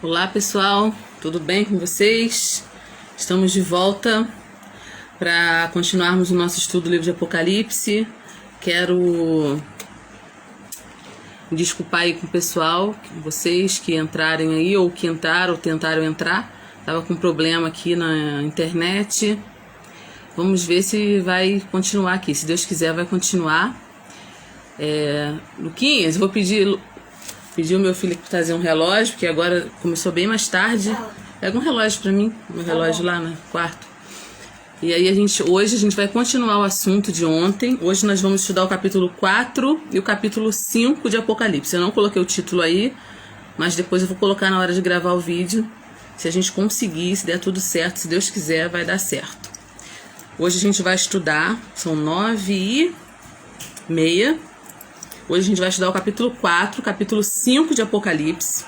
Olá pessoal, tudo bem com vocês? Estamos de volta para continuarmos o nosso estudo do livro de Apocalipse. Quero me desculpar aí com o pessoal, vocês que entrarem aí ou que entraram ou tentaram entrar. Estava com problema aqui na internet. Vamos ver se vai continuar aqui. Se Deus quiser, vai continuar. Luquinhas, eu vou pedir o meu filho para trazer um relógio, porque agora começou bem mais tarde. Pega um relógio para mim, um relógio lá no quarto. E aí hoje a gente vai continuar o assunto de ontem. Hoje nós vamos estudar o capítulo 4 e o capítulo 5 de Apocalipse. Eu não coloquei o título aí, mas depois eu vou colocar na hora de gravar o vídeo. Se a gente conseguir, se der tudo certo, se Deus quiser, vai dar certo. Hoje a gente vai estudar, são 9h30. Hoje a gente vai estudar o capítulo 4, capítulo 5 de Apocalipse.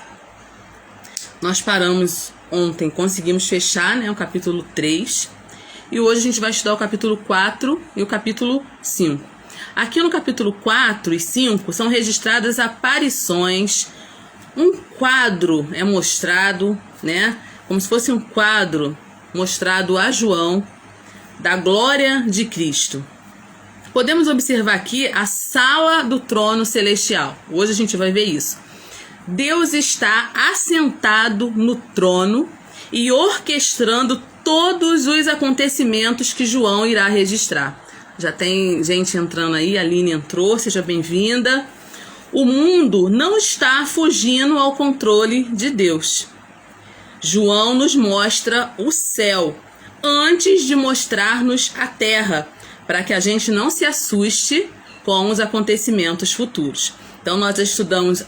Nós paramos ontem, conseguimos fechar, o capítulo 3. E hoje a gente vai estudar o capítulo 4 e o capítulo 5. Aqui no capítulo 4 e 5 são registradas aparições. Um quadro é mostrado, como se fosse um quadro mostrado a João da glória de Cristo. Podemos observar aqui a sala do trono celestial. Hoje a gente vai ver isso. Deus está assentado no trono e orquestrando todos os acontecimentos que João irá registrar. Já tem gente entrando aí, a Aline entrou, seja bem-vinda. O mundo não está fugindo ao controle de Deus. João nos mostra o céu antes de mostrar-nos a terra, para que a gente não se assuste com os acontecimentos futuros. Então nós estudamos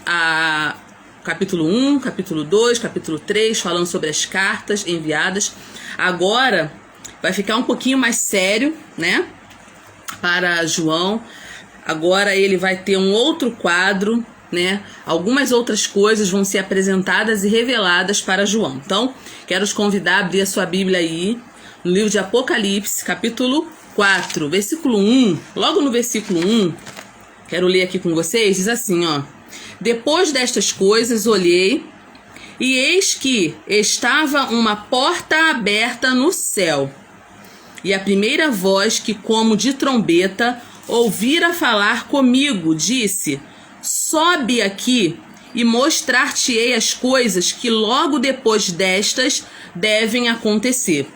capítulo 1, capítulo 2, capítulo 3, falando sobre as cartas enviadas. Agora vai ficar um pouquinho mais sério, para João. Agora ele vai ter um outro quadro, Algumas outras coisas vão ser apresentadas e reveladas para João. Então, quero os convidar a abrir a sua Bíblia aí, no livro de Apocalipse, capítulo 4, versículo 1. Logo no versículo 1, quero ler aqui com vocês, diz assim, Depois destas coisas olhei, e eis que estava uma porta aberta no céu. E a primeira voz que, como de trombeta, ouvira falar comigo, disse: sobe aqui e mostrar-te-ei as coisas que logo depois destas devem acontecer.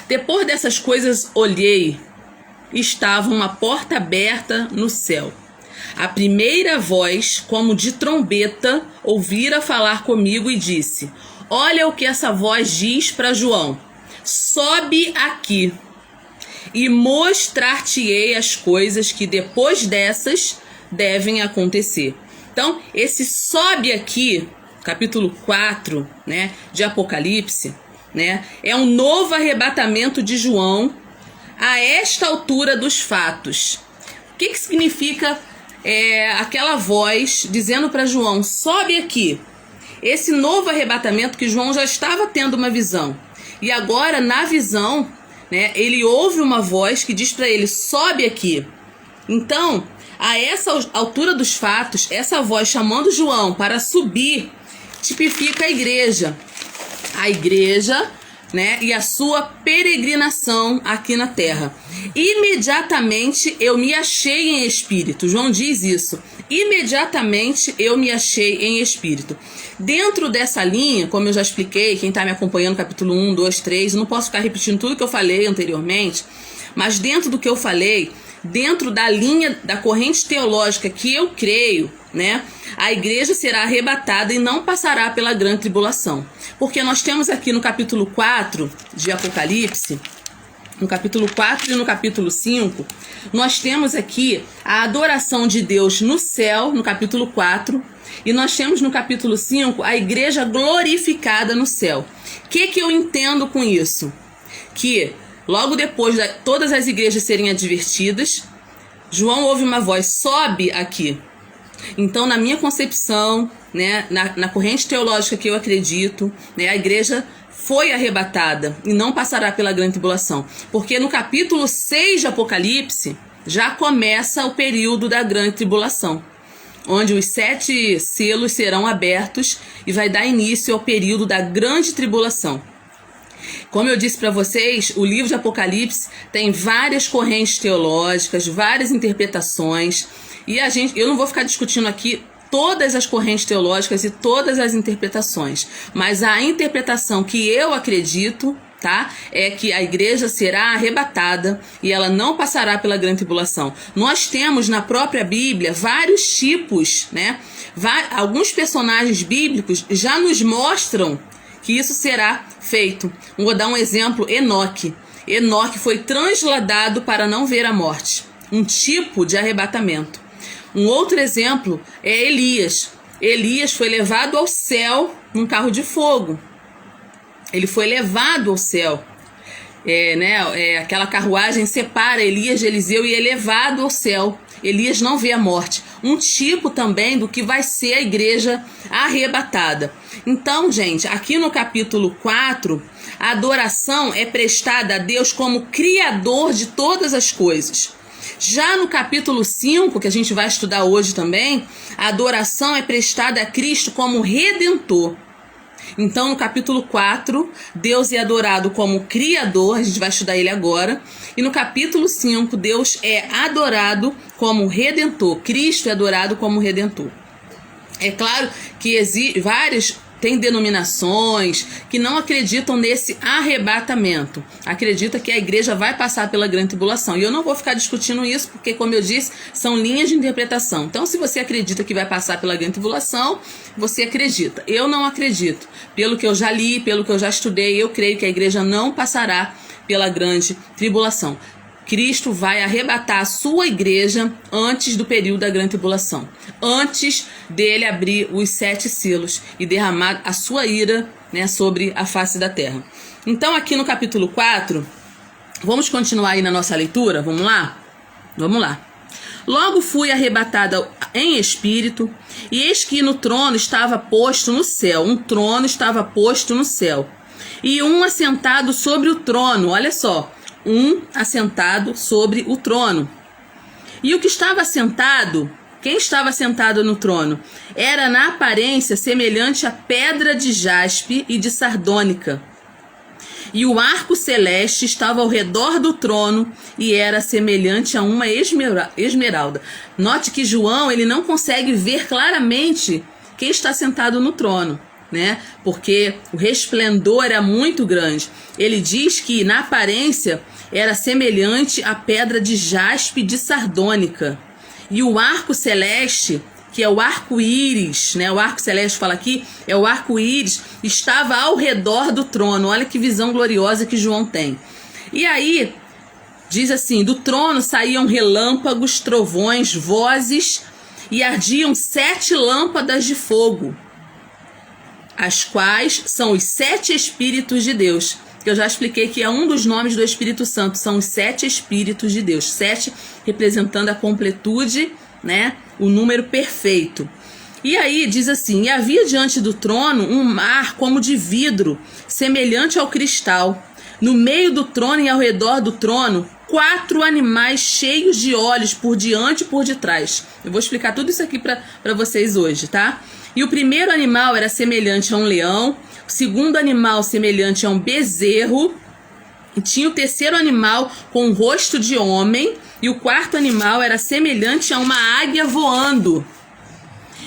Depois dessas coisas olhei, estava uma porta aberta no céu. A primeira voz, como de trombeta, ouvira falar comigo e disse: olha o que essa voz diz para João. Sobe aqui e mostrar-te-ei as coisas que depois dessas devem acontecer. Então, esse sobe aqui, capítulo 4, de Apocalipse, é um novo arrebatamento de João a esta altura dos fatos. O que significa aquela voz dizendo para João, sobe aqui? Esse novo arrebatamento que João já estava tendo uma visão. E agora, na visão, ele ouve uma voz que diz para ele, sobe aqui. Então, a essa altura dos fatos, essa voz chamando João para subir, tipifica a igreja. A igreja, e a sua peregrinação aqui na terra. Imediatamente eu me achei em espírito. João diz isso. Imediatamente eu me achei em espírito. Dentro dessa linha, como eu já expliquei, quem está me acompanhando, capítulo 1, 2, 3, eu não posso ficar repetindo tudo que eu falei anteriormente, mas dentro do que eu falei, dentro da linha da corrente teológica que eu creio, a igreja será arrebatada e não passará pela grande tribulação. Porque nós temos aqui no capítulo 4 de Apocalipse, no capítulo 4 e no capítulo 5, nós temos aqui a adoração de Deus no céu, no capítulo 4, e nós temos no capítulo 5 a igreja glorificada no céu. O que eu entendo com isso? Que logo depois de todas as igrejas serem advertidas, João ouve uma voz, sobe aqui. Então, na minha concepção, na corrente teológica que eu acredito, a igreja foi arrebatada e não passará pela grande tribulação. Porque no capítulo 6 de Apocalipse, já começa o período da grande tribulação. onde os 7 selos serão abertos e vai dar início ao período da grande tribulação. Como eu disse para vocês, o livro de Apocalipse tem várias correntes teológicas, várias interpretações, e eu não vou ficar discutindo aqui todas as correntes teológicas e todas as interpretações, mas a interpretação que eu acredito, tá, é que a igreja será arrebatada e ela não passará pela grande tribulação. Nós temos na própria Bíblia vários tipos, né? Alguns personagens bíblicos já nos mostram que isso será feito. Vou dar um exemplo: Enoque. Enoque foi transladado para não ver a morte, um tipo de arrebatamento. Um outro exemplo é Elias. Elias foi levado ao céu num carro de fogo. Ele foi levado ao céu. Aquela carruagem separa Elias de Eliseu e é levado ao céu. Elias não vê a morte. Um tipo também do que vai ser a igreja arrebatada. Então, gente, aqui no capítulo 4, a adoração é prestada a Deus como Criador de todas as coisas. Já no capítulo 5, que a gente vai estudar hoje também, a adoração é prestada a Cristo como Redentor. Então, no capítulo 4, Deus é adorado como Criador, a gente vai estudar ele agora. E no capítulo 5, Deus é adorado como Redentor. Cristo é adorado como Redentor. É claro que tem denominações que não acreditam nesse arrebatamento. Acredita que a igreja vai passar pela grande tribulação. E eu não vou ficar discutindo isso, porque, como eu disse, são linhas de interpretação. Então, se você acredita que vai passar pela grande tribulação, você acredita. Eu não acredito. Pelo que eu já li, pelo que eu já estudei, eu creio que a igreja não passará pela grande tribulação. Cristo vai arrebatar a sua igreja antes do período da grande tribulação, antes dele abrir os 7 selos e derramar a sua ira, né, sobre a face da terra. Então, aqui no capítulo 4, vamos continuar aí na nossa leitura? Vamos lá? Vamos lá. Logo fui arrebatada em espírito, e eis que no trono estava posto no céu, um trono estava posto no céu, e um assentado sobre o trono, olha só, um assentado sobre o trono. E o que estava assentado, quem estava sentado no trono, era na aparência semelhante a pedra de jaspe e de sardônica. E o arco celeste estava ao redor do trono e era semelhante a uma esmeralda. Note que João, ele não consegue ver claramente quem está sentado no trono, né? Porque o resplendor era muito grande. Ele diz que na aparência era semelhante à pedra de jaspe de sardônica. E o arco celeste, que é o arco-íris, né? O arco celeste fala aqui, é o arco-íris, estava ao redor do trono. Olha que visão gloriosa que João tem. E aí, diz assim, do trono saíam relâmpagos, trovões, vozes, e ardiam 7 lâmpadas de fogo, as quais são os 7 Espíritos de Deus, que eu já expliquei que é um dos nomes do Espírito Santo, são os 7 Espíritos de Deus, 7 representando a completude, né, o número perfeito. E aí diz assim, e havia diante do trono um mar como de vidro, semelhante ao cristal. No meio do trono e ao redor do trono, 4 animais cheios de olhos por diante e por detrás. Eu vou explicar tudo isso aqui para vocês hoje, tá? E o primeiro animal era semelhante a um leão, o segundo animal semelhante a um bezerro, e tinha o terceiro animal com o rosto de homem, e o quarto animal era semelhante a uma águia voando.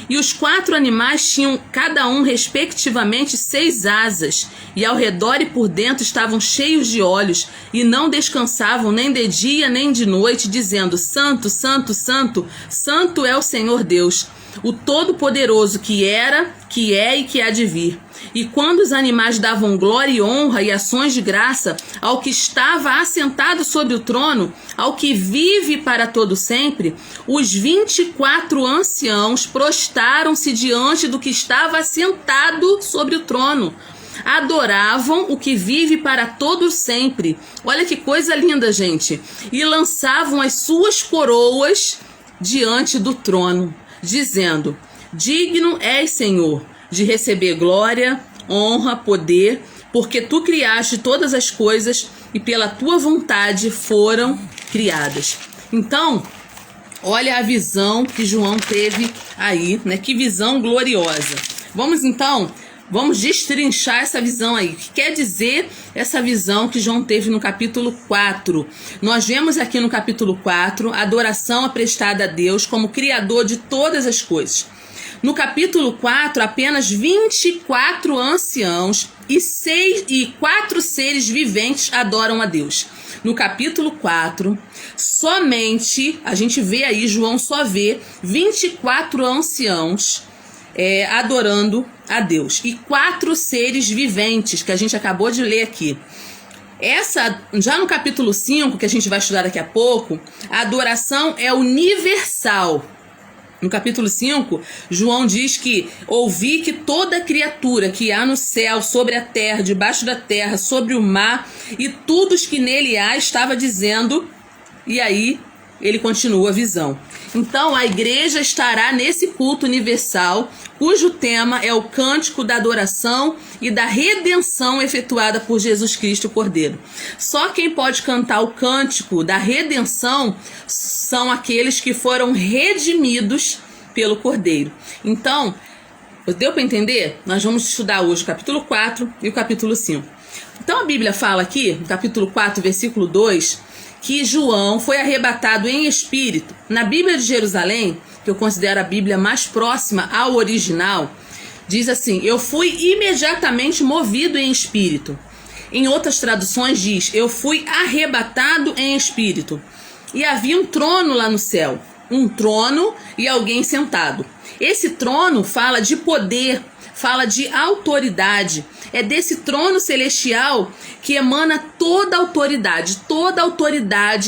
E os 4 animais tinham cada um respectivamente 6 asas, e ao redor e por dentro estavam cheios de olhos, e não descansavam nem de dia nem de noite, dizendo, Santo, Santo, Santo, Santo é o Senhor Deus, o Todo-Poderoso, que era, que é e que há de vir. E quando os animais davam glória e honra e ações de graça ao que estava assentado sobre o trono, ao que vive para todo sempre, os 24 anciãos prostaram-se diante do que estava assentado sobre o trono. Adoravam o que vive para todo sempre. Olha que coisa linda, gente. E lançavam as suas coroas diante do trono, dizendo, digno és, Senhor, de receber glória, honra, poder, porque tu criaste todas as coisas e pela tua vontade foram criadas. Então, Olha a visão que João teve aí, né? Que visão gloriosa. Vamos destrinchar essa visão aí. O que quer dizer essa visão que João teve no capítulo 4? Nós vemos aqui no capítulo 4 a adoração prestada a Deus como Criador de todas as coisas. No capítulo 4, apenas 24 anciãos e 4 seres viventes adoram a Deus. No capítulo 4, somente, a gente vê aí, João só vê 24 anciãos adorando a Deus. E 4 seres viventes, que a gente acabou de ler aqui. Já no capítulo 5, que a gente vai estudar daqui a pouco, a adoração é universal. No capítulo 5, João diz que ouvi que toda criatura que há no céu, sobre a terra, debaixo da terra, sobre o mar e tudo os que nele há, estava dizendo, e aí ele continua a visão. Então a igreja estará nesse culto universal, cujo tema é o cântico da adoração e da redenção efetuada por Jesus Cristo, o Cordeiro. Só quem pode cantar o cântico da redenção são aqueles que foram redimidos pelo Cordeiro. Então, deu para entender? Nós vamos estudar hoje o capítulo 4 e o capítulo 5. Então a Bíblia fala aqui, no capítulo 4, versículo 2, que João foi arrebatado em espírito. Na Bíblia de Jerusalém, que eu considero a Bíblia mais próxima ao original, diz assim: eu fui imediatamente movido em espírito. Em outras traduções diz: eu fui arrebatado em espírito. E havia um trono lá no céu, um trono e alguém sentado. Esse trono fala de poder, fala de autoridade. É desse trono celestial que emana toda a autoridade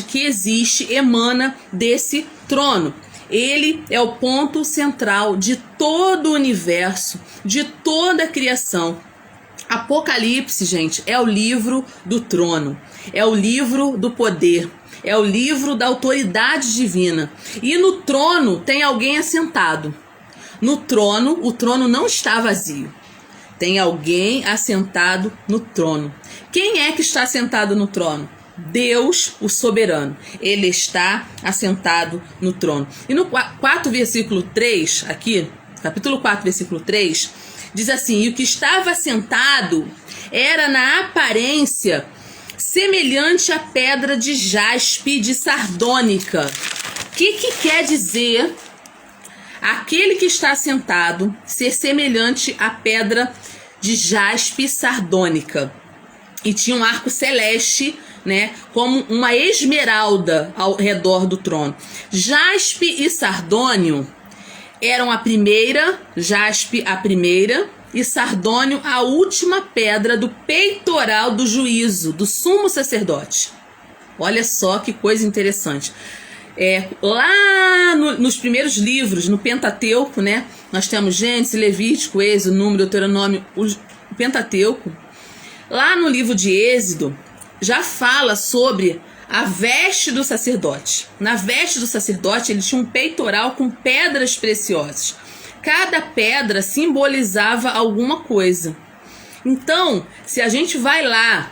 que existe emana desse trono. Ele é o ponto central de todo o universo, de toda a criação. Apocalipse, gente, é o livro do trono, é o livro do poder, é o livro da autoridade divina. E no trono tem alguém assentado. No trono, o trono não está vazio. Tem alguém assentado no trono. Quem é que está assentado no trono? Deus, o soberano. Ele está assentado no trono. E no 4, versículo 3, aqui, capítulo 4, versículo 3, diz assim: e o que estava assentado era na aparência semelhante à pedra de jaspe de sardônica. O que quer dizer aquele que está assentado ser semelhante à pedra de jaspe sardônica? E tinha um arco celeste, né, como uma esmeralda ao redor do trono. Jaspe e sardônio eram jaspe a primeira e sardônio a última pedra do peitoral do juízo, do sumo sacerdote. Olha só que coisa interessante. Lá nos primeiros livros, no Pentateuco, né, nós temos Gênesis, Levítico, Êxodo, Número, Deuteronômio, o Pentateuco. Lá no livro de Êxodo, já fala sobre a veste do sacerdote. Na veste do sacerdote, ele tinha um peitoral com pedras preciosas. Cada pedra simbolizava alguma coisa. Então, se a gente vai lá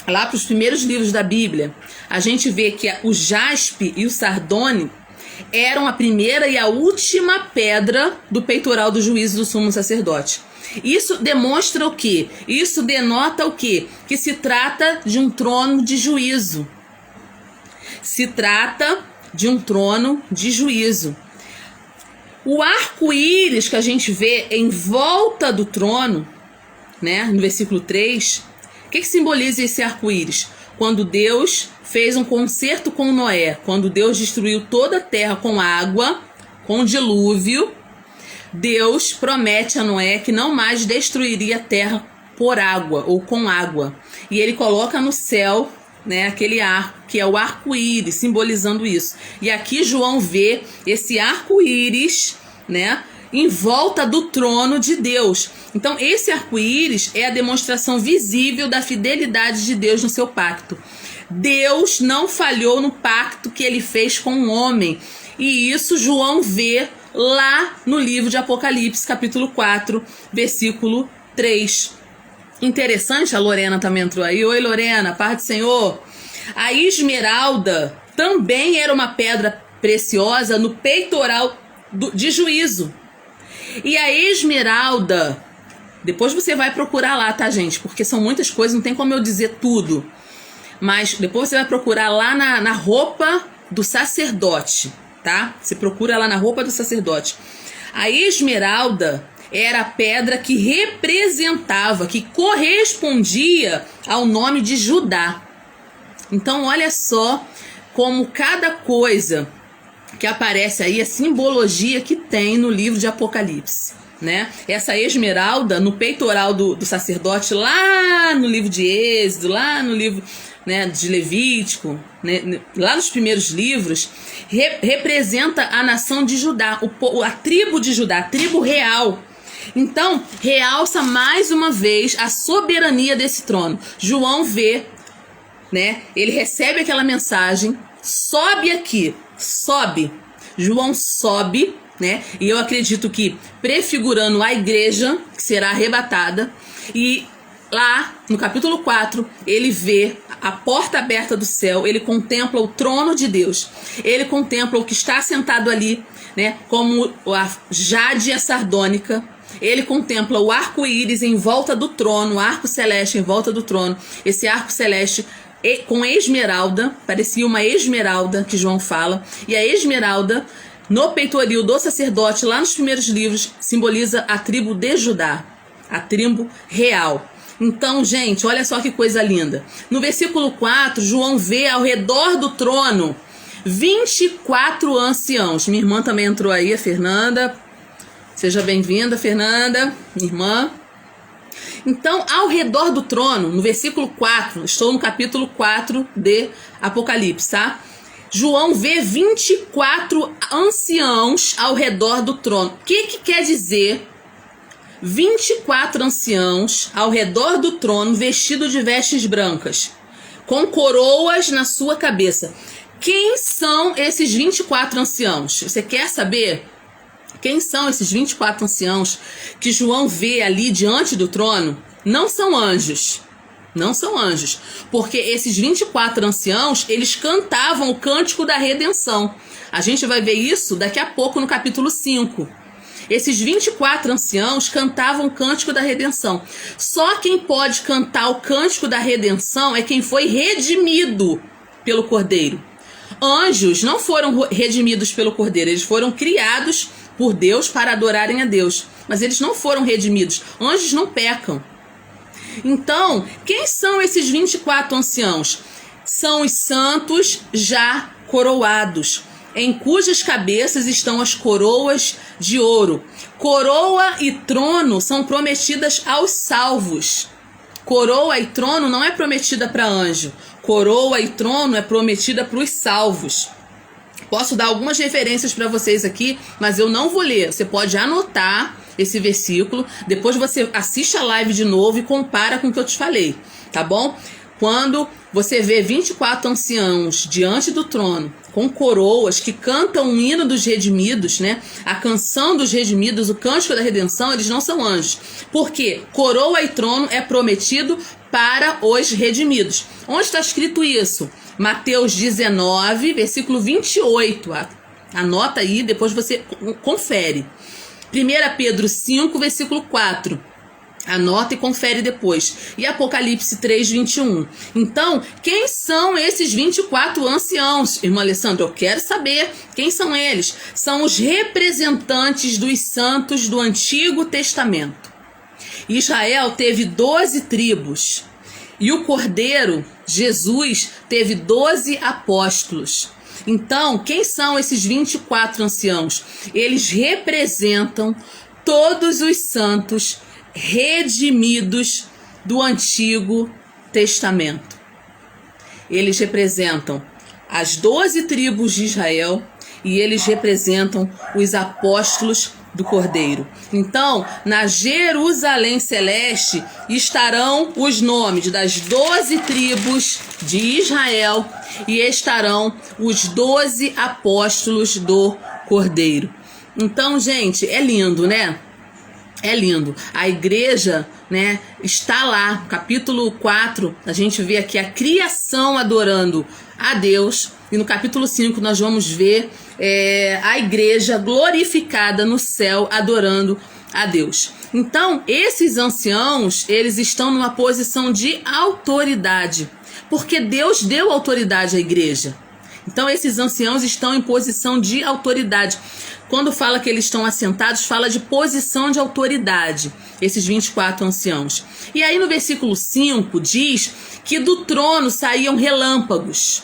para os primeiros livros da Bíblia, a gente vê que o jaspe e o sardônio eram a primeira e a última pedra do peitoral do juízo do sumo sacerdote. Isso demonstra o quê? Isso denota o quê? Que se trata de um trono de juízo. Se trata de um trono de juízo. O arco-íris que a gente vê em volta do trono, né, no versículo 3, o que simboliza esse arco-íris? Quando Deus fez um concerto com Noé, quando Deus destruiu toda a terra com água, com dilúvio, Deus promete a Noé que não mais destruiria a terra por água ou com água. E ele coloca no céu, né, aquele arco, que é o arco-íris, simbolizando isso. E aqui João vê esse arco-íris, né, em volta do trono de Deus. Então esse arco-íris é a demonstração visível da fidelidade de Deus no seu pacto. Deus não falhou no pacto que ele fez com o homem. E isso João vê lá no livro de Apocalipse, capítulo 4, versículo 3. Interessante, a Lorena também entrou aí. Oi, Lorena, paz do Senhor. A esmeralda também era uma pedra preciosa no peitoral de juízo. E a esmeralda, depois você vai procurar lá, tá, gente? Porque são muitas coisas, não tem como eu dizer tudo. Mas depois você vai procurar lá na roupa do sacerdote, tá? Você procura lá na roupa do sacerdote. A esmeralda era a pedra que representava, que correspondia ao nome de Judá. Então, olha só como cada coisa que aparece aí, a simbologia que tem no livro de Apocalipse, né? Essa esmeralda no peitoral do sacerdote, lá no livro de Êxodo, lá no livro, né, de Levítico, né, lá nos primeiros livros, representa a nação de Judá, a tribo de Judá, a tribo real. Então, realça mais uma vez a soberania desse trono. João vê, né? Ele recebe aquela mensagem, sobe aqui, sobe. João sobe, né? E eu acredito que prefigurando a igreja que será arrebatada. E lá no capítulo 4, ele vê a porta aberta do céu, ele contempla o trono de Deus. Ele contempla o que está sentado ali, né? Como a jade sardônica. Ele contempla o arco-íris em volta do trono, o arco celeste em volta do trono. Esse arco celeste com esmeralda, parecia uma esmeralda que João fala, e a esmeralda no peitoril do sacerdote, lá nos primeiros livros, simboliza a tribo de Judá, a tribo real. Então, gente, olha só que coisa linda. No versículo 4, João vê ao redor do trono 24 anciãos. Minha irmã também entrou aí, a Fernanda. Seja bem-vinda, Fernanda, minha irmã. Então, ao redor do trono, no versículo 4, estou no capítulo 4 de Apocalipse, tá? João vê 24 anciãos ao redor do trono. O que quer dizer 24 anciãos ao redor do trono, vestidos de vestes brancas, com coroas na sua cabeça? Quem são esses 24 anciãos? Você quer saber? Quem são esses 24 anciãos que João vê ali diante do trono? Não são anjos. Não são anjos. Porque esses 24 anciãos, eles cantavam o cântico da redenção. A gente vai ver isso daqui a pouco no capítulo 5. Esses 24 anciãos cantavam o cântico da redenção. Só quem pode cantar o cântico da redenção é quem foi redimido pelo Cordeiro. Anjos não foram redimidos pelo Cordeiro, eles foram criados por Deus para adorarem a Deus, mas eles não foram redimidos. Anjos não pecam. Então, quem são esses 24 anciãos? São os santos já coroados, em cujas cabeças estão as coroas de ouro. Coroa e trono são prometidas aos salvos. Coroa e trono não é prometida para anjo. Coroa e trono é prometida para os salvos. Posso dar algumas referências para vocês aqui, mas eu não vou ler. Você pode anotar esse versículo, depois você assiste a live de novo e compara com o que eu te falei, tá bom? Quando você vê 24 anciãos diante do trono, com coroas que cantam o hino dos redimidos, né? A canção dos redimidos, o cântico da redenção, eles não são anjos. Porque coroa e trono é prometido para os redimidos. Onde está escrito isso? Mateus 19, versículo 28. Anota aí, depois você confere. 1 Pedro 5, versículo 4. Anota e confere depois. E Apocalipse 3, 21. Então, quem são esses 24 anciãos? Irmã Alessandra, eu quero saber quem são eles. São os representantes dos santos do Antigo Testamento. Israel teve 12 tribos. E o Cordeiro, Jesus, teve 12 apóstolos. Então, quem são esses 24 anciãos? Eles representam todos os santos redimidos do Antigo Testamento. Eles representam as 12 tribos de Israel e eles representam os apóstolos do Cordeiro. Então, na Jerusalém Celeste estarão os nomes das 12 tribos de Israel e estarão os 12 apóstolos do Cordeiro. Então, gente, é lindo, né? É lindo. A igreja, né, está lá, capítulo 4, a gente vê aqui a criação adorando a Deus. E no capítulo 5 nós vamos ver a igreja glorificada no céu, adorando a Deus. Então, esses anciãos, eles estão numa posição de autoridade, porque Deus deu autoridade à igreja. Então, esses anciãos estão em posição de autoridade. Quando fala que eles estão assentados, fala de posição de autoridade, esses 24 anciãos. E aí no versículo 5 diz que do trono saíam relâmpagos.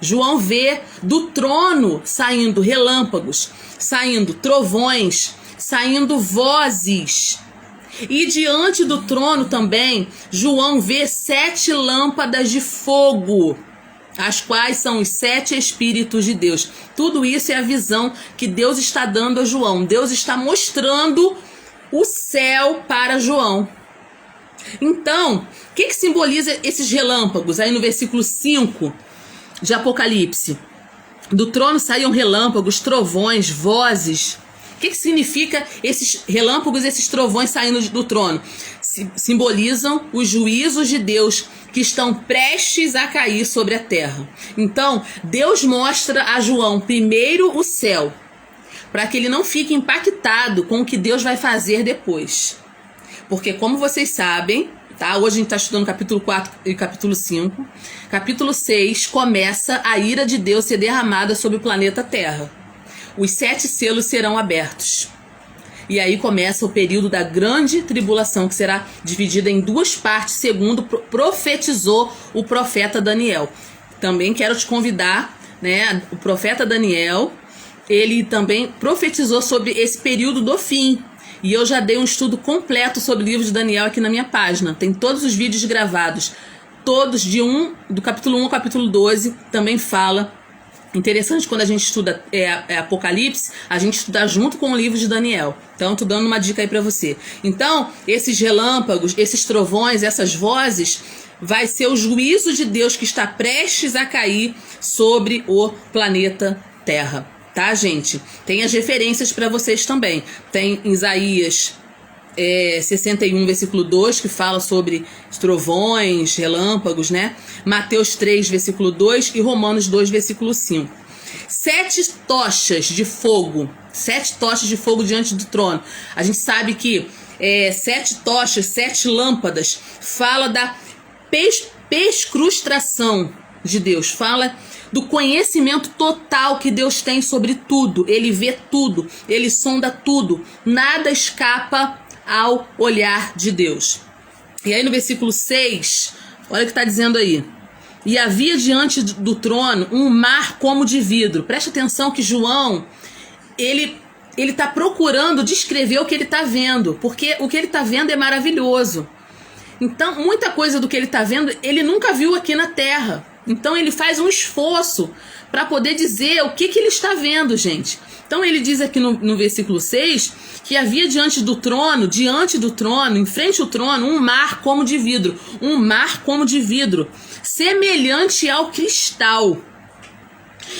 João vê do trono saindo relâmpagos, saindo trovões, saindo vozes. E diante do trono também, João vê 7 lâmpadas de fogo, as quais são os 7 Espíritos de Deus. Tudo isso é a visão que Deus está dando a João. Deus está mostrando o céu para João. Então, o que simboliza esses relâmpagos? Aí no versículo 5 de Apocalipse. Do trono saíam relâmpagos, trovões, vozes. O que significa esses relâmpagos, esses trovões saindo do trono? Simbolizam os juízos de Deus que estão prestes a cair sobre a terra. Então, Deus mostra a João primeiro o céu, para que ele não fique impactado com o que Deus vai fazer depois. Porque, como vocês sabem, tá? Hoje a gente está estudando capítulo 4 e capítulo 5. Capítulo 6 começa a ira de Deus ser derramada sobre o planeta Terra. Os 7 selos serão abertos. E aí começa o período da grande tribulação, que será dividida em 2 partes, segundo profetizou o profeta Daniel. Também quero te convidar, né? O profeta Daniel, ele também profetizou sobre esse período do fim. E eu já dei um estudo completo sobre o livro de Daniel aqui na minha página. Tem todos os vídeos gravados, todos do capítulo 1 ao capítulo 12, também fala. Interessante, quando a gente estuda Apocalipse, a gente estuda junto com o livro de Daniel. Então, tô dando uma dica aí para você. Então, esses relâmpagos, esses trovões, essas vozes, vai ser o juízo de Deus que está prestes a cair sobre o planeta Terra. Tá, gente? Tem as referências para vocês também. Tem Isaías 61, versículo 2, que fala sobre trovões, relâmpagos, né? Mateus 3, versículo 2 e Romanos 2, versículo 5. 7 tochas de fogo. 7 tochas de fogo diante do trono. A gente sabe que 7 tochas, 7 lâmpadas, fala da perscrustação de Deus. Fala do conhecimento total que Deus tem sobre tudo. Ele vê tudo, ele sonda tudo. Nada escapa ao olhar de Deus. E aí no versículo 6, olha o que está dizendo aí. E havia diante do trono um mar como de vidro. Preste atenção que João, ele está procurando descrever o que ele está vendo, porque o que ele está vendo é maravilhoso. Então, muita coisa do que ele está vendo, ele nunca viu aqui na Terra. Então, ele faz um esforço para poder dizer o que ele está vendo, gente. Então, ele diz aqui no versículo 6, que havia diante do trono, em frente ao trono, um mar como de vidro. Um mar como de vidro, semelhante ao cristal.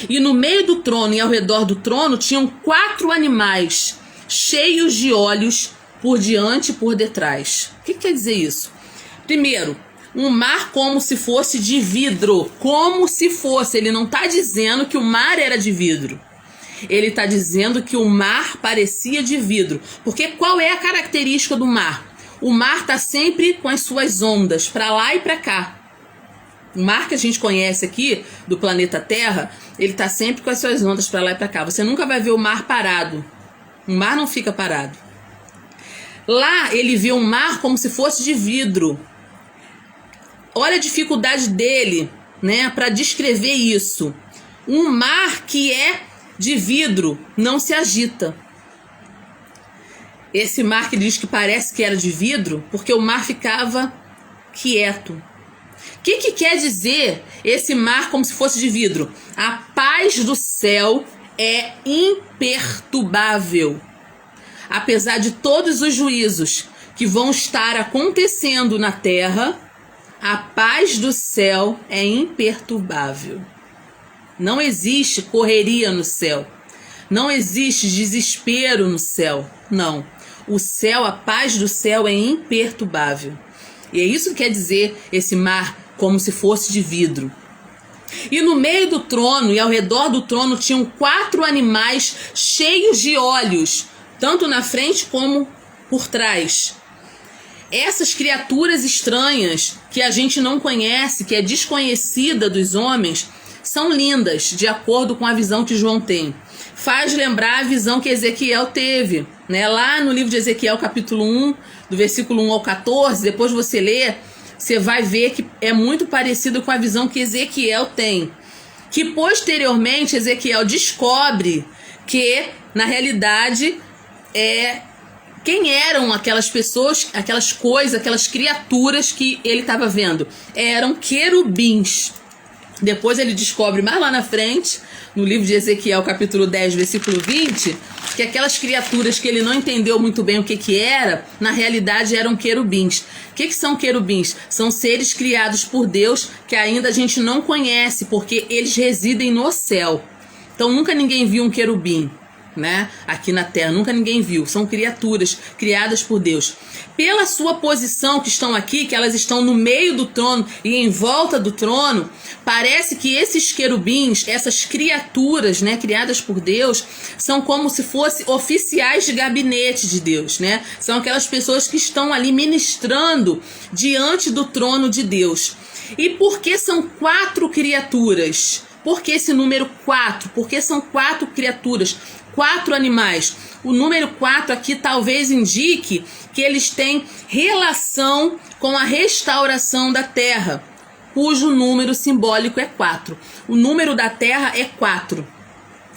E no meio do trono e ao redor do trono tinham 4 animais, cheios de olhos por diante e por detrás. O que quer dizer isso? Primeiro, um mar como se fosse de vidro. Como se fosse. Ele não está dizendo que o mar era de vidro. Ele está dizendo que o mar parecia de vidro. Porque qual é a característica do mar? O mar está sempre com as suas ondas, para lá e para cá. O mar que a gente conhece aqui, do planeta Terra, ele está sempre com as suas ondas para lá e para cá. Você nunca vai ver o mar parado. O mar não fica parado. Lá ele vê um mar como se fosse de vidro. Olha a dificuldade dele, né, para descrever isso. Um mar que é de vidro não se agita. Esse mar que ele diz que parece que era de vidro, porque o mar ficava quieto. O que quer dizer esse mar como se fosse de vidro? A paz do céu é imperturbável. Apesar de todos os juízos que vão estar acontecendo na terra, a paz do céu é imperturbável. Não existe correria no céu. Não existe desespero no céu. Não. O céu, a paz do céu é imperturbável. E é isso que quer dizer esse mar como se fosse de vidro. E no meio do trono e ao redor do trono tinham 4 animais cheios de olhos, tanto na frente como por trás. Essas criaturas estranhas que a gente não conhece, que é desconhecida dos homens, são lindas, de acordo com a visão que João tem. Faz lembrar a visão que Ezequiel teve, né? Lá no livro de Ezequiel, capítulo 1, do versículo 1 ao 14, depois você lê, você vai ver que é muito parecido com a visão que Ezequiel tem. Que posteriormente Ezequiel descobre que, na realidade, quem eram aquelas pessoas, aquelas coisas, aquelas criaturas que ele estava vendo? Eram querubins. Depois ele descobre mais lá na frente, no livro de Ezequiel, capítulo 10, versículo 20, que aquelas criaturas que ele não entendeu muito bem o que era, na realidade eram querubins. O que são querubins? São seres criados por Deus que ainda a gente não conhece, porque eles residem no céu. Então nunca ninguém viu um querubim, né? Aqui na terra, nunca ninguém viu. São criaturas criadas por Deus. Pela sua posição que estão aqui, que elas estão no meio do trono e em volta do trono, parece que esses querubins, essas criaturas, né, criadas por Deus, são como se fossem oficiais de gabinete de Deus, né? São aquelas pessoas que estão ali ministrando diante do trono de Deus. E por que são 4 criaturas? Por que esse número 4? Porque são 4 criaturas, 4 animais. O número 4 aqui talvez indique que eles têm relação com a restauração da terra, cujo número simbólico é 4. O número da terra é 4.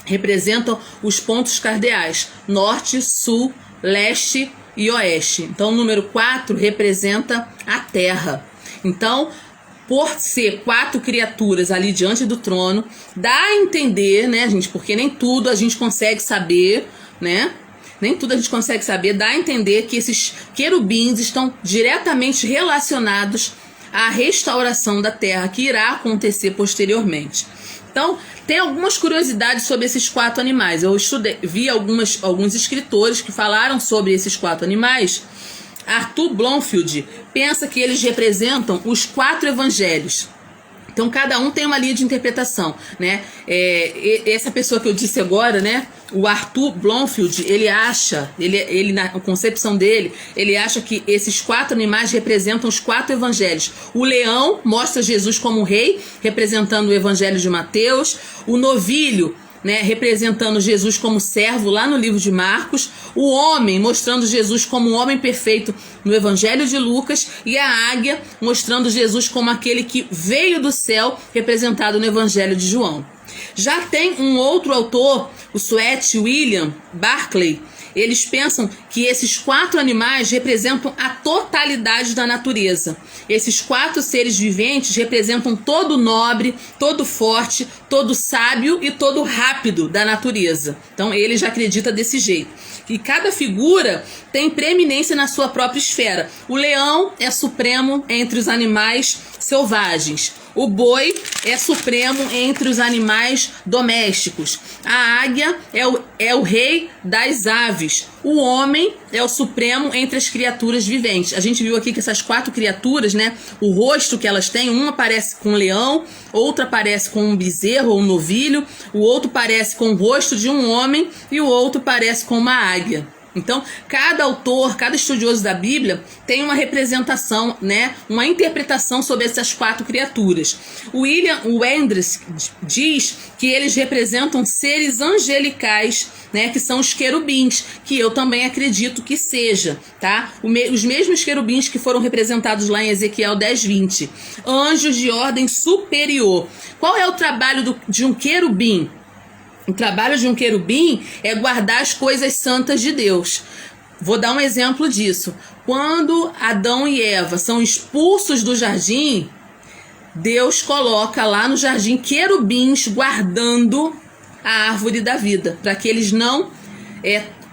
Representam os pontos cardeais: norte, sul, leste e oeste. Então o número 4 representa a terra. Então, por ser 4 criaturas ali diante do trono, dá a entender, né, gente? Porque nem tudo a gente consegue saber, né? Nem tudo a gente consegue saber, dá a entender que esses querubins estão diretamente relacionados à restauração da terra, que irá acontecer posteriormente. Então, tem algumas curiosidades sobre esses 4 animais. Eu vi alguns escritores que falaram sobre esses 4 animais. Arthur Blomfield pensa que eles representam os 4 evangelhos. Então cada um tem uma linha de interpretação, né? Essa pessoa que eu disse agora, né? O Arthur Blomfield, ele acha, ele na concepção dele, ele acha que esses 4 animais representam os 4 evangelhos. O leão mostra Jesus como rei, representando o evangelho de Mateus. O novilho, né, representando Jesus como servo lá no livro de Marcos, o homem mostrando Jesus como um homem perfeito no evangelho de Lucas, e a águia mostrando Jesus como aquele que veio do céu, representado no evangelho de João. Já tem um outro autor, o suete William Barclay. Eles pensam que esses 4 animais representam a totalidade da natureza. Esses 4 seres viventes representam todo nobre, todo forte, todo sábio e todo rápido da natureza. Então ele já acredita desse jeito. E cada figura tem preeminência na sua própria esfera. O leão é supremo entre os animais selvagens. O boi é supremo entre os animais domésticos. A águia é o rei das aves. O homem é o supremo entre as criaturas viventes. A gente viu aqui que essas 4 criaturas, né, o rosto que elas têm, uma parece com um leão, outra parece com um bezerro ou um novilho, o outro parece com o rosto de um homem e o outro parece com uma águia. Então, cada autor, cada estudioso da Bíblia tem uma representação, né, uma interpretação sobre essas 4 criaturas. William Wenders diz que eles representam seres angelicais, né, que são os querubins, que eu também acredito que seja, tá? Os mesmos querubins que foram representados lá em Ezequiel 10:20. Anjos de ordem superior. Qual é o trabalho de um querubim? O trabalho de um querubim é guardar as coisas santas de Deus. Vou dar um exemplo disso. Quando Adão e Eva são expulsos do jardim, Deus coloca lá no jardim querubins guardando a árvore da vida, para que eles não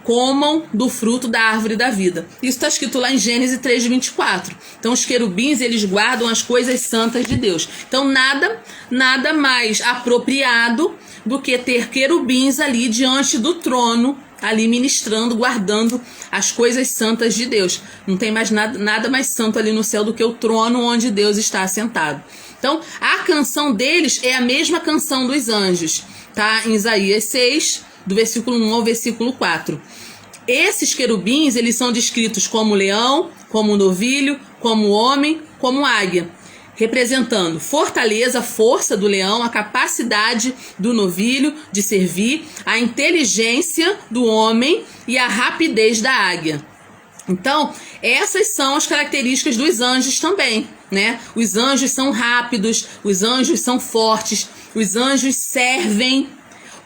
comam do fruto da árvore da vida. Isso está escrito lá em Gênesis 3:24. Então os querubins, eles guardam as coisas santas de Deus. Então nada mais apropriado do que ter querubins ali diante do trono ali ministrando, guardando as coisas santas de Deus. Não tem mais nada mais santo ali no céu do que o trono onde Deus está assentado. Então, a canção deles é a mesma canção dos anjos, tá? Em Isaías 6, do versículo 1 ao versículo 4. Esses querubins, eles são descritos como leão, como novilho, como homem, como águia, representando fortaleza, força do leão, a capacidade do novilho de servir, a inteligência do homem e a rapidez da águia. Então, essas são as características dos anjos também, né? Os anjos são rápidos, os anjos são fortes, os anjos servem,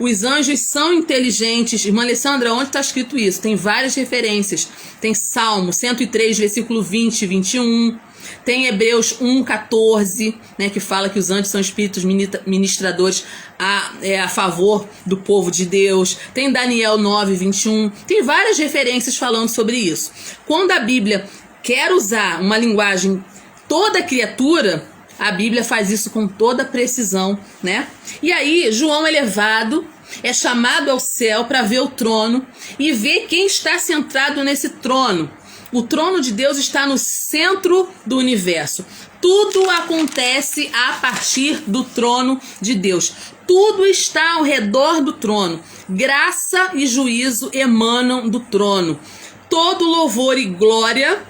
os anjos são inteligentes. Irmã Alessandra, onde está escrito isso? Tem várias referências. Tem Salmo 103, versículo 20 e 21. Tem Hebreus 1,14, né, que fala que os anjos são espíritos ministradores a favor do povo de Deus. Tem Daniel 9, 21. Tem várias referências falando sobre isso. Quando a Bíblia quer usar uma linguagem toda criatura, a Bíblia faz isso com toda precisão, né? E aí, João é levado, é chamado ao céu para ver o trono e ver quem está sentado nesse trono. O trono de Deus está no centro do universo. Tudo acontece a partir do trono de Deus. Tudo está ao redor do trono. Graça e juízo emanam do trono. Todo louvor e glória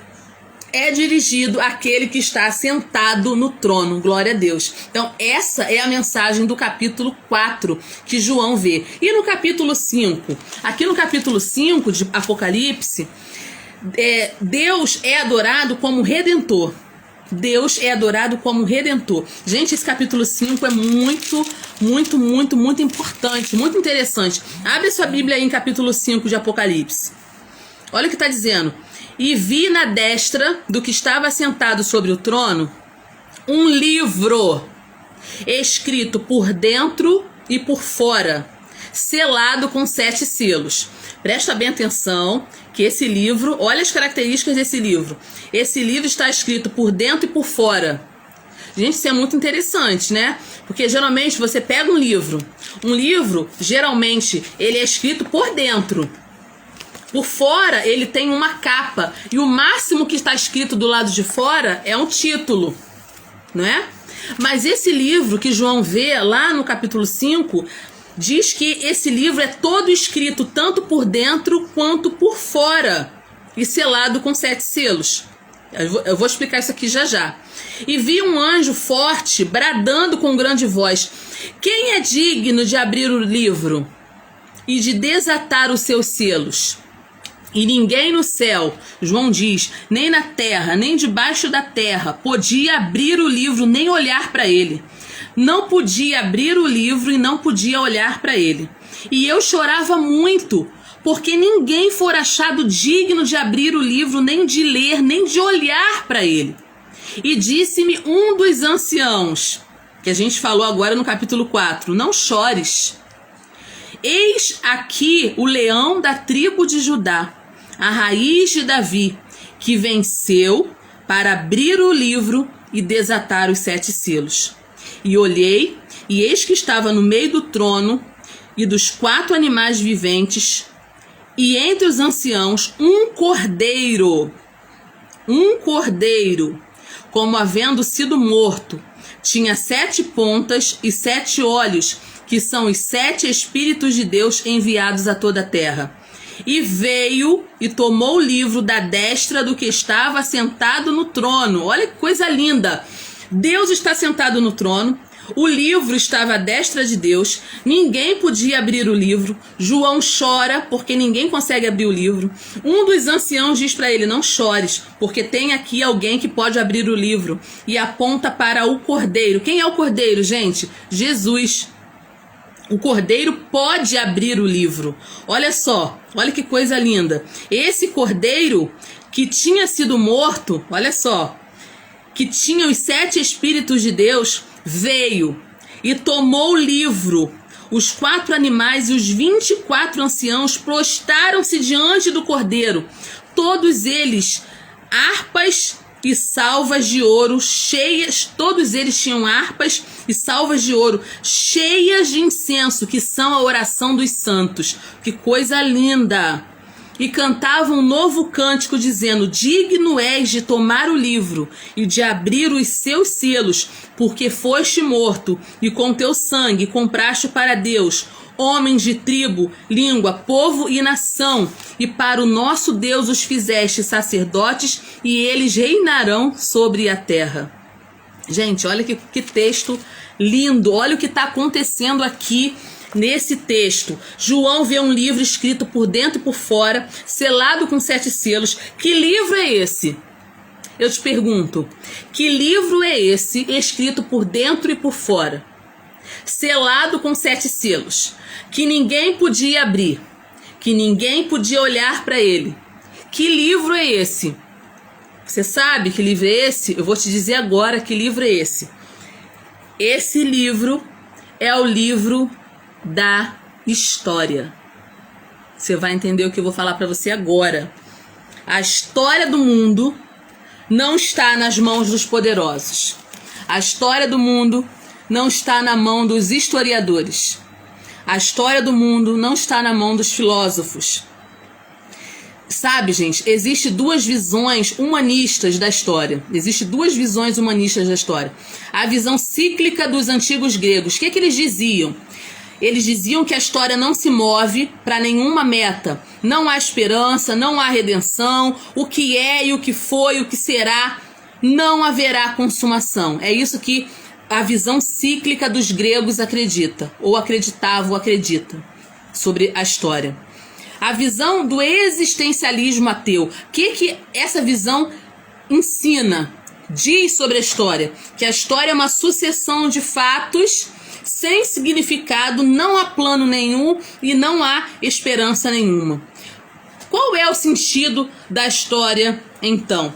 é dirigido àquele que está sentado no trono. Glória a Deus. Então, essa é a mensagem do capítulo 4 que João vê. E no capítulo 5? Aqui no capítulo 5 de Apocalipse, Deus é adorado como Redentor. Deus é adorado como Redentor. Gente, esse capítulo 5 é muito importante, muito interessante. Abre sua Bíblia aí em capítulo 5 de Apocalipse. Olha o que está dizendo. E vi na destra do que estava sentado sobre o trono um livro escrito por dentro e por fora, selado com 7 selos. Presta bem atenção que esse livro, olha as características desse livro. Esse livro está escrito por dentro e por fora. Gente, isso é muito interessante, né? Porque geralmente você pega um livro, geralmente, ele é escrito por dentro. Por fora, ele tem uma capa. E o máximo que está escrito do lado de fora é um título, não é? Mas esse livro que João vê lá no capítulo 5... diz que esse livro é todo escrito tanto por dentro quanto por fora e selado com 7 selos. Eu vou explicar isso aqui já já. E vi um anjo forte bradando com grande voz: quem é digno de abrir o livro e de desatar os seus selos? E ninguém no céu, João diz, nem na terra, nem debaixo da terra, podia abrir o livro nem olhar para ele. Não podia abrir o livro e não podia olhar para ele. E eu chorava muito, porque ninguém fora achado digno de abrir o livro, nem de ler, nem de olhar para ele. E disse-me um dos anciãos, que a gente falou agora no capítulo 4, não chores. Eis aqui o leão da tribo de Judá, a raiz de Davi, que venceu para abrir o livro e desatar os 7 selos. E olhei, e eis que estava no meio do trono e dos 4 animais viventes, e entre os anciãos um cordeiro, como havendo sido morto. Tinha 7 pontas e 7 olhos, que são os 7 Espíritos de Deus enviados a toda a terra. E veio e tomou o livro da destra do que estava sentado no trono. Olha que coisa linda! Deus está sentado no trono, o livro estava à destra de Deus, ninguém podia abrir o livro. João chora porque ninguém consegue abrir o livro. Um dos anciãos diz para ele: não chores, porque tem aqui alguém que pode abrir o livro, e aponta para o cordeiro. Quem é o cordeiro, gente? Jesus. O cordeiro pode abrir o livro. Olha só, olha que coisa linda. Esse cordeiro que tinha sido morto, olha só, que tinha os 7 Espíritos de Deus, veio e tomou o livro. Os 4 animais e os 24 anciãos prostraram-se diante do cordeiro, todos eles harpas e salvas de ouro cheias, todos eles tinham harpas e salvas de ouro cheias de incenso, que são a oração dos santos. Que coisa linda! E cantavam um novo cântico, dizendo: digno és de tomar o livro e de abrir os seus selos, porque foste morto, e com teu sangue compraste para Deus homens de tribo, língua, povo e nação, e para o nosso Deus os fizeste sacerdotes, e eles reinarão sobre a terra. Gente, olha que texto lindo, olha o que está acontecendo aqui nesse texto. João vê um livro escrito por dentro e por fora, selado com 7 selos. Que livro é esse? Eu te pergunto, que livro é esse escrito por dentro e por fora? Selado com 7 selos, que ninguém podia abrir, que ninguém podia olhar para ele. Que livro é esse? Você sabe que livro é esse? Eu vou te dizer agora que livro é esse. Esse livro é o livro da história. Você vai entender o que eu vou falar para você agora. A história do mundo não está nas mãos dos poderosos. A história do mundo não está na mão dos historiadores. A história do mundo não está na mão dos filósofos. Sabe, gente, existem 2 visões humanistas da história. Existem 2 visões humanistas da história. A visão cíclica dos antigos gregos. O que eles diziam? Eles diziam que a história não se move para nenhuma meta. Não há esperança, não há redenção. O que é e o que foi, o que será, não haverá consumação. É isso que a visão cíclica dos gregos acredita, ou acreditava ou acredita sobre a história. A visão do existencialismo ateu. O que essa visão ensina, diz sobre a história? Que a história é uma sucessão de fatos sem significado, não há plano nenhum e não há esperança nenhuma. Qual é o sentido da história, então?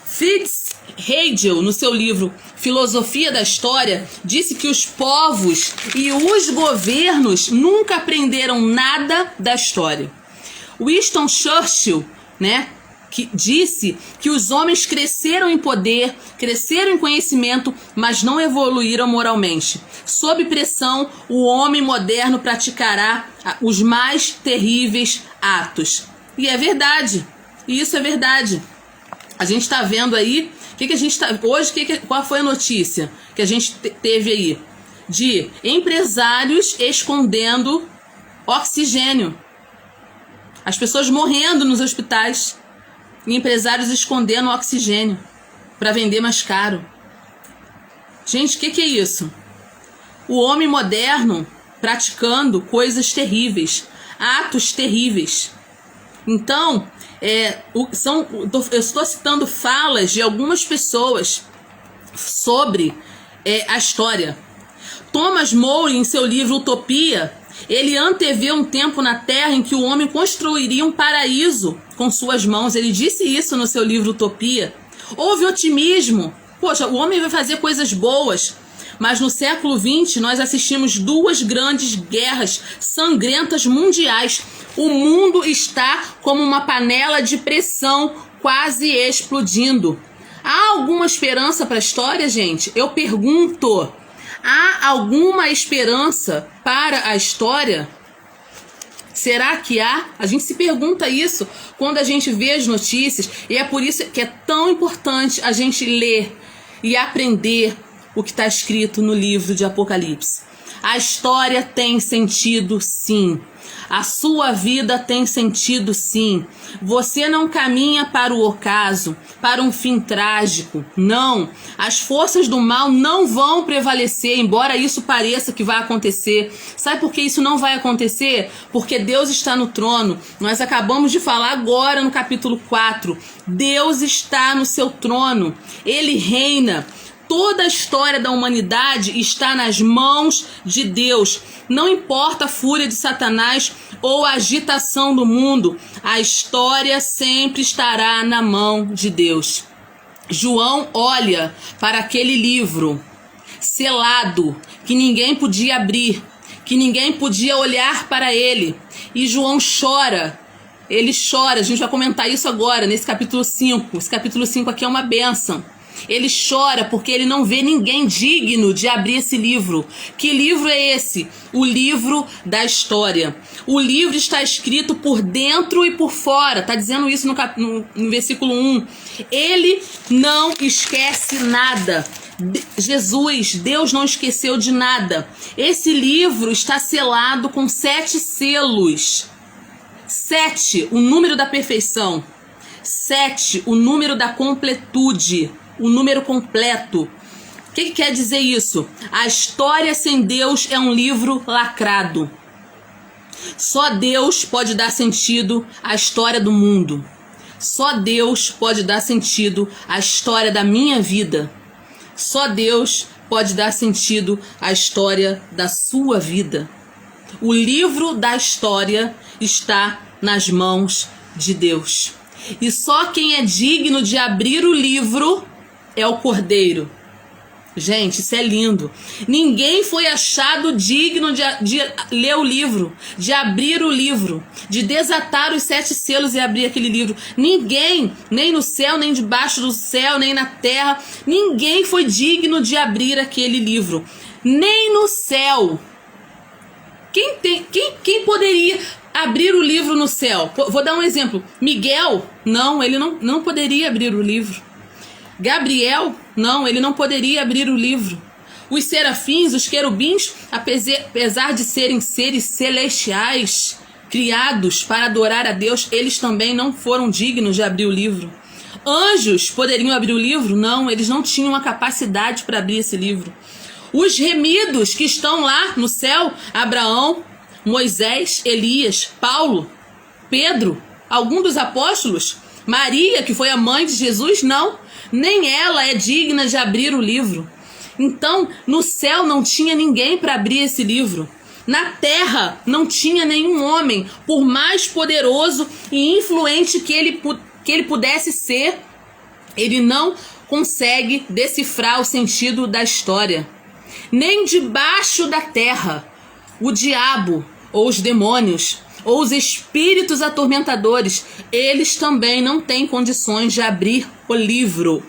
Fritz Hegel, no seu livro Filosofia da História, disse que os povos e os governos nunca aprenderam nada da história. Winston Churchill, que disse que os homens cresceram em poder, cresceram em conhecimento, mas não evoluíram moralmente. Sob pressão, o homem moderno praticará os mais terríveis atos. E é verdade, isso é verdade. A gente está vendo aí, hoje qual foi a notícia que a gente teve aí? De empresários escondendo oxigênio. As pessoas morrendo nos hospitais e empresários escondendo oxigênio para vender mais caro. Gente, o que é isso? O homem moderno praticando coisas terríveis, atos terríveis. Então, eu estou citando falas de algumas pessoas sobre a história. Thomas More, em seu livro Utopia, ele antevê um tempo na Terra em que o homem construiria um paraíso com suas mãos. Ele disse isso no seu livro Utopia. Houve otimismo. Poxa, o homem vai fazer coisas boas. Mas no século XX nós assistimos 2 grandes guerras sangrentas mundiais. O mundo está como uma panela de pressão quase explodindo. Há alguma esperança para a história, gente? Eu pergunto. Há alguma esperança para a história? Será que há? A gente se pergunta isso quando a gente vê as notícias, e é por isso que é tão importante a gente ler e aprender o que está escrito no livro de Apocalipse. A história tem sentido, sim. A sua vida tem sentido, sim. Você não caminha para o ocaso, para um fim trágico. Não. As forças do mal não vão prevalecer, embora isso pareça que vai acontecer. Sabe por que isso não vai acontecer? Porque Deus está no trono. Nós acabamos de falar agora no capítulo 4. Deus está no seu trono. Ele reina. Toda a história da humanidade está nas mãos de Deus. Não importa a fúria de Satanás ou a agitação do mundo, a história sempre estará na mão de Deus. João olha para aquele livro selado, que ninguém podia abrir, que ninguém podia olhar para ele. E João chora. ele chora. A gente vai comentar isso agora, nesse capítulo 5. Esse capítulo 5 aqui é uma bênção. Ele chora porque ele não vê ninguém digno de abrir esse livro. Que livro é esse? O livro da história. O livro está escrito por dentro e por fora. Está dizendo isso no versículo 1. Ele não esquece nada. Jesus, Deus não esqueceu de nada. Esse livro está selado com 7 selos. 7, o número da perfeição. 7, o número da completude. O número completo. O que quer dizer isso? A história sem Deus é um livro lacrado. Só Deus pode dar sentido à história do mundo. Só Deus pode dar sentido à história da minha vida. Só Deus pode dar sentido à história da sua vida. O livro da história está nas mãos de Deus. E só quem é digno de abrir o livro é o Cordeiro. Gente, isso é lindo. Ninguém foi achado digno de ler o livro, de abrir o livro, de desatar os 7 selos e abrir aquele livro. Ninguém, nem no céu, nem debaixo do céu, nem na terra, ninguém foi digno de abrir aquele livro. Nem no céu. Quem poderia abrir o livro no céu? Vou dar um exemplo. Miguel, não, ele não poderia abrir o livro. Gabriel, não, ele não poderia abrir o livro. Os serafins, os querubins, apesar de serem seres celestiais, criados para adorar a Deus, eles também não foram dignos de abrir o livro. Anjos poderiam abrir o livro? Não, eles não tinham a capacidade para abrir esse livro. Os remidos que estão lá no céu, Abraão, Moisés, Elias, Paulo, Pedro, algum dos apóstolos, Maria, que foi a mãe de Jesus, não. Nem ela é digna de abrir o livro. Então, no céu não tinha ninguém para abrir esse livro. Na terra não tinha nenhum homem, por mais poderoso e influente que ele pudesse ser, ele não consegue decifrar o sentido da história. Nem debaixo da terra, o diabo ou os demônios ou os espíritos atormentadores, eles também não têm condições de abrir o livro.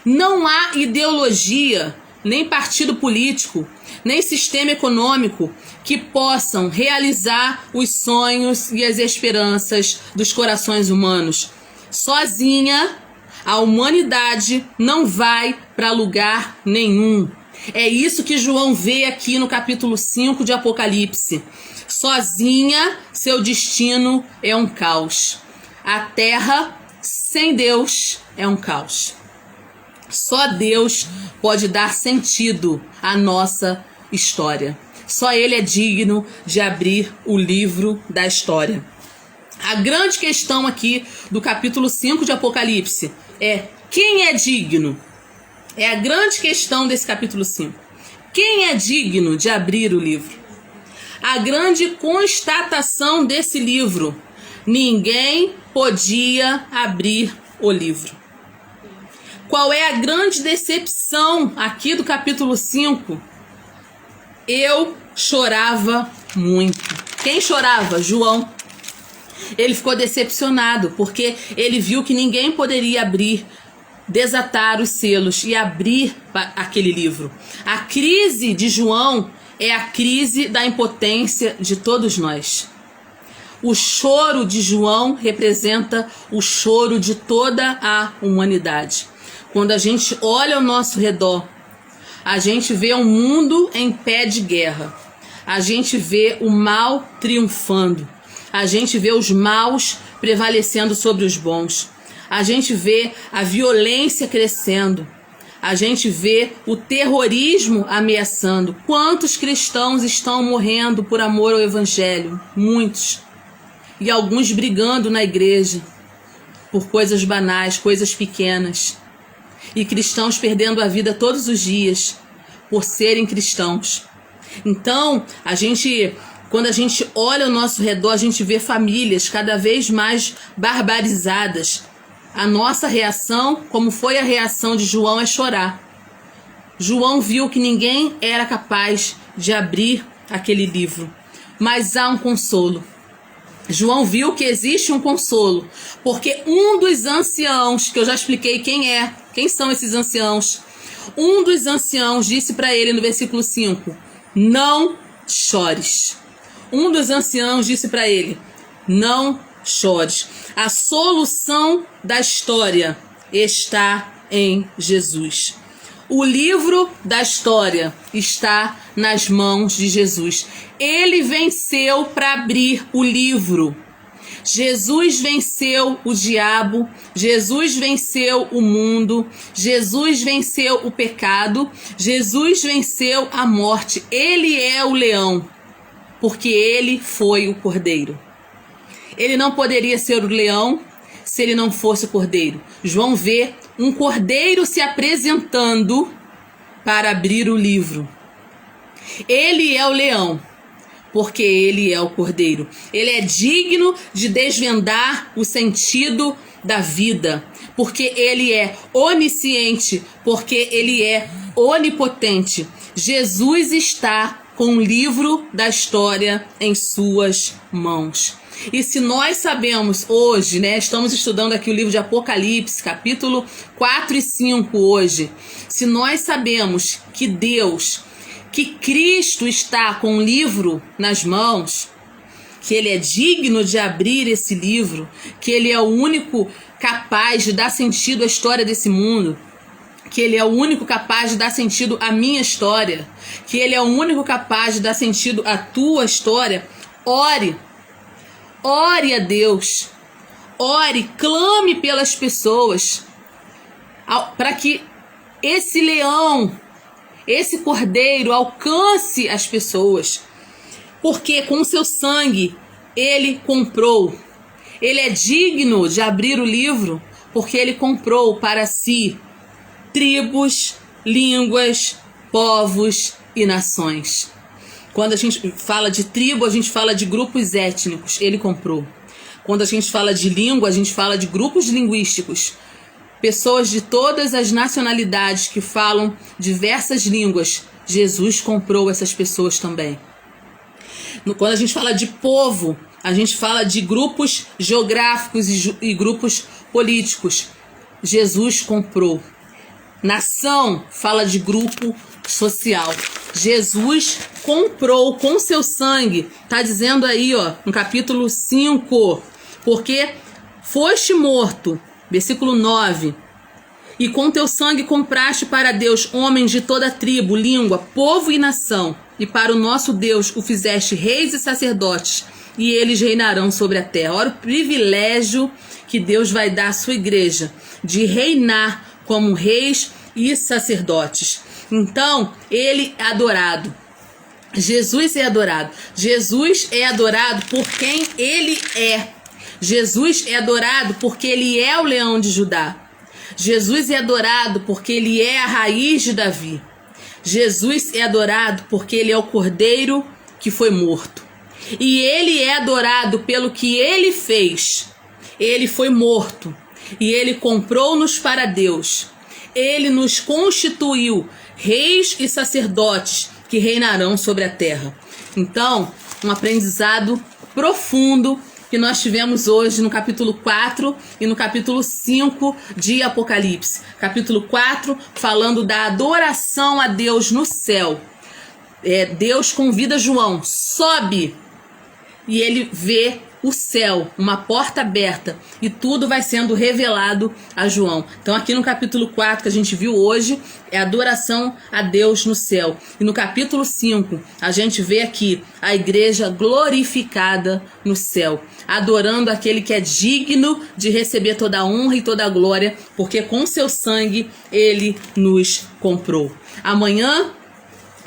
Não há ideologia, nem partido político, nem sistema econômico que possam realizar os sonhos e as esperanças dos corações humanos. Sozinha, a humanidade não vai para lugar nenhum. É isso que João vê aqui no capítulo 5 de Apocalipse. Sozinha, seu destino é um caos. A terra sem Deus é um caos. Só Deus pode dar sentido à nossa história. Só Ele é digno de abrir o livro da história. A grande questão aqui do capítulo 5 de Apocalipse é: quem é digno? É a grande questão desse capítulo 5. Quem é digno de abrir o livro? A grande constatação desse livro: ninguém podia abrir o livro. Qual é a grande decepção aqui do capítulo 5? Eu chorava muito. Quem chorava? João. Ele ficou decepcionado porque ele viu que ninguém poderia abrir, desatar os selos e abrir aquele livro. A crise de João é a crise da impotência de todos nós. O choro de João representa o choro de toda a humanidade. Quando a gente olha ao nosso redor, a gente vê um mundo em pé de guerra. A gente vê o mal triunfando. A gente vê os maus prevalecendo sobre os bons. A gente vê a violência crescendo. A gente vê o terrorismo ameaçando. Quantos cristãos estão morrendo por amor ao evangelho? Muitos. E alguns brigando na igreja por coisas banais, coisas pequenas. E cristãos perdendo a vida todos os dias por serem cristãos. Então, quando a gente olha ao nosso redor, a gente vê famílias cada vez mais barbarizadas. A nossa reação, como foi a reação de João, é chorar. João viu que ninguém era capaz de abrir aquele livro. Mas há um consolo. João viu que existe um consolo, porque um dos anciãos, que eu já expliquei quem são esses anciãos, um dos anciãos disse para ele no versículo 5, não chores. Um dos anciãos disse para ele, não chores. A solução da história está em Jesus. O livro da história está nas mãos de Jesus. Ele venceu para abrir o livro. Jesus venceu o diabo, Jesus venceu o mundo, Jesus venceu o pecado, Jesus venceu a morte. Ele é o leão, porque ele foi o cordeiro. Ele não poderia ser o leão se ele não fosse o cordeiro. João vê um cordeiro se apresentando para abrir o livro. Ele é o leão, porque ele é o cordeiro. Ele é digno de desvendar o sentido da vida, porque ele é onisciente, porque ele é onipotente. Jesus está com o livro da história em suas mãos. E se nós sabemos hoje, né, estamos estudando aqui o livro de Apocalipse, capítulo 4 e 5 hoje. Se nós sabemos que Deus, que Cristo está com o livro nas mãos, que ele é digno de abrir esse livro, que ele é o único capaz de dar sentido à história desse mundo, que ele é o único capaz de dar sentido à minha história, que ele é o único capaz de dar sentido à tua história, ore a Deus, ore, clame pelas pessoas, para que esse leão, esse cordeiro alcance as pessoas, porque com seu sangue ele comprou. Ele é digno de abrir o livro, porque ele comprou para si tribos, línguas, povos e nações. Quando a gente fala de tribo, a gente fala de grupos étnicos, ele comprou. Quando a gente fala de língua, a gente fala de grupos linguísticos. Pessoas de todas as nacionalidades que falam diversas línguas, Jesus comprou essas pessoas também. Quando a gente fala de povo, a gente fala de grupos geográficos e grupos políticos. Jesus comprou. Nação fala de grupo social. Jesus comprou com seu sangue. Tá dizendo aí, ó, no capítulo 5. Porque foste morto, versículo 9. E com teu sangue compraste para Deus homens de toda tribo, língua, povo e nação. E para o nosso Deus o fizeste reis e sacerdotes, e eles reinarão sobre a terra. Olha o privilégio que Deus vai dar à sua igreja, de reinar como reis e sacerdotes. Então, ele é adorado. Jesus é adorado. Jesus é adorado por quem ele é. Jesus é adorado porque ele é o leão de Judá. Jesus é adorado porque ele é a raiz de Davi. Jesus é adorado porque ele é o cordeiro que foi morto. E ele é adorado pelo que ele fez. Ele foi morto e ele comprou-nos para Deus. Ele nos constituiu reis e sacerdotes que reinarão sobre a terra. Então, um aprendizado profundo que nós tivemos hoje no capítulo 4 e no capítulo 5 de Apocalipse. Capítulo 4, falando da adoração a Deus no céu. Deus convida João, sobe, e ele vê o céu, uma porta aberta, e tudo vai sendo revelado a João. Então aqui no capítulo 4 que a gente viu hoje, é adoração a Deus no céu. E no capítulo 5, a gente vê aqui a igreja glorificada no céu, adorando aquele que é digno de receber toda a honra e toda a glória, porque com seu sangue ele nos comprou. Amanhã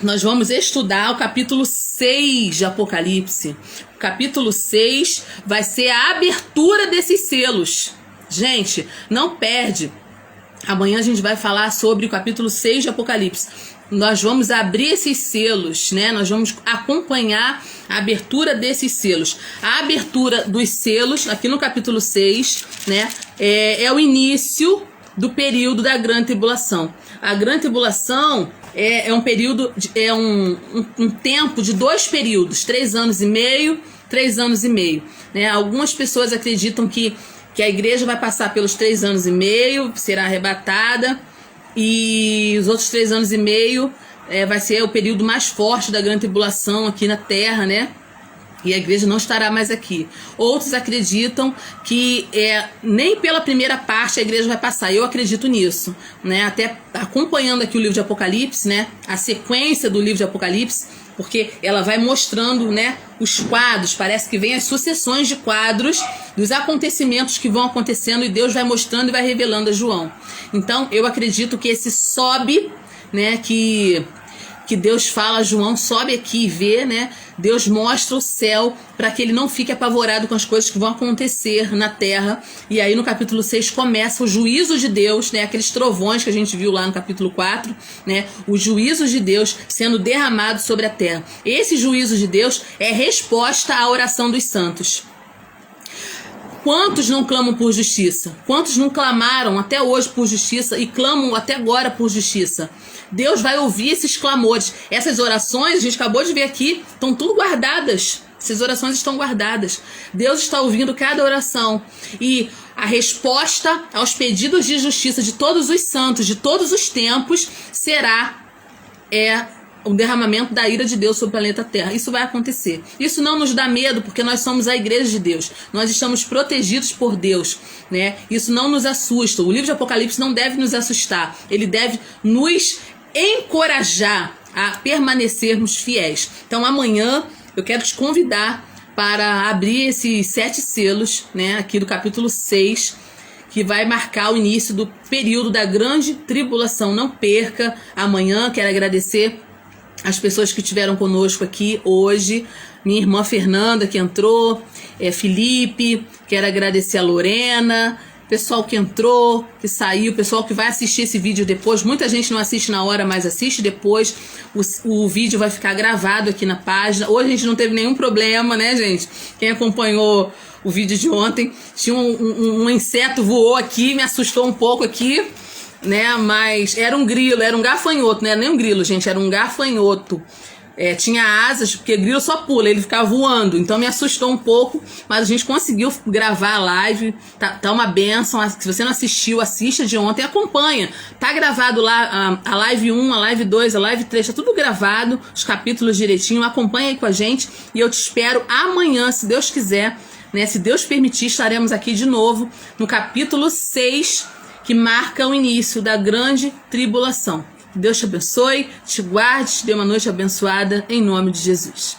nós vamos estudar o capítulo 6 de Apocalipse. O capítulo 6 vai ser a abertura desses selos. Gente, não perde. Amanhã a gente vai falar sobre o capítulo 6 de Apocalipse. Nós vamos abrir esses selos, né? Nós vamos acompanhar a abertura desses selos. A abertura dos selos, aqui no capítulo 6, né? É o início do período da grande tribulação. A grande tribulação é um período, um tempo de 2 períodos, 3 anos e meio, 3 anos e meio, né? Algumas pessoas acreditam que a igreja vai passar pelos 3 anos e meio, será arrebatada, e os outros 3 anos e meio vai ser o período mais forte da grande tribulação aqui na Terra, né? E a igreja não estará mais aqui. Outros acreditam que nem pela primeira parte a igreja vai passar. Eu acredito nisso, né? Até acompanhando aqui o livro de Apocalipse, né? A sequência do livro de Apocalipse, porque ela vai mostrando, né, os quadros. Parece que vem as sucessões de quadros dos acontecimentos que vão acontecendo e Deus vai mostrando e vai revelando a João. Então eu acredito que esse sobe, né, que Deus fala, João sobe aqui e vê, né? Deus mostra o céu para que ele não fique apavorado com as coisas que vão acontecer na terra. E aí no capítulo 6 começa o juízo de Deus, né? Aqueles trovões que a gente viu lá no capítulo 4, né? Os juízos de Deus sendo derramados sobre a terra. Esse juízo de Deus é resposta à oração dos santos. Quantos não clamam por justiça? Quantos não clamaram até hoje por justiça e clamam até agora por justiça? Deus vai ouvir esses clamores. Essas orações, a gente acabou de ver aqui, estão tudo guardadas. Essas orações estão guardadas. Deus está ouvindo cada oração. E a resposta aos pedidos de justiça de todos os santos, de todos os tempos, será o derramamento da ira de Deus sobre o planeta Terra. Isso vai acontecer. Isso não nos dá medo, porque nós somos a igreja de Deus. Nós estamos protegidos por Deus, né? Isso não nos assusta. O livro de Apocalipse não deve nos assustar. Ele deve nos encorajar a permanecermos fiéis. Então amanhã eu quero te convidar para abrir esses 7 selos, né, aqui do capítulo 6, que vai marcar o início do período da grande tribulação. Não perca amanhã. Quero agradecer as pessoas que estiveram conosco aqui hoje, minha irmã Fernanda que entrou, Felipe, quero agradecer a Lorena, pessoal que entrou, que saiu, pessoal que vai assistir esse vídeo depois. Muita gente não assiste na hora, mas assiste depois. O vídeo vai ficar gravado aqui na página. Hoje a gente não teve nenhum problema, né, gente? Quem acompanhou o vídeo de ontem, tinha um inseto voou aqui, me assustou um pouco aqui, né? Mas era um grilo, era um gafanhoto, não era nem um grilo, gente, era um gafanhoto. Tinha asas, porque grilo só pula, ele ficava voando, então me assustou um pouco, mas a gente conseguiu gravar a live, tá uma bênção. Se você não assistiu, assista de ontem, acompanha, tá gravado lá a live 1, a live 2, a live 3, tá tudo gravado, os capítulos direitinho, acompanha aí com a gente, e eu te espero amanhã, se Deus quiser, né? Se Deus permitir, estaremos aqui de novo no capítulo 6, que marca o início da grande tribulação. Deus te abençoe, te guarde, te dê uma noite abençoada, em nome de Jesus.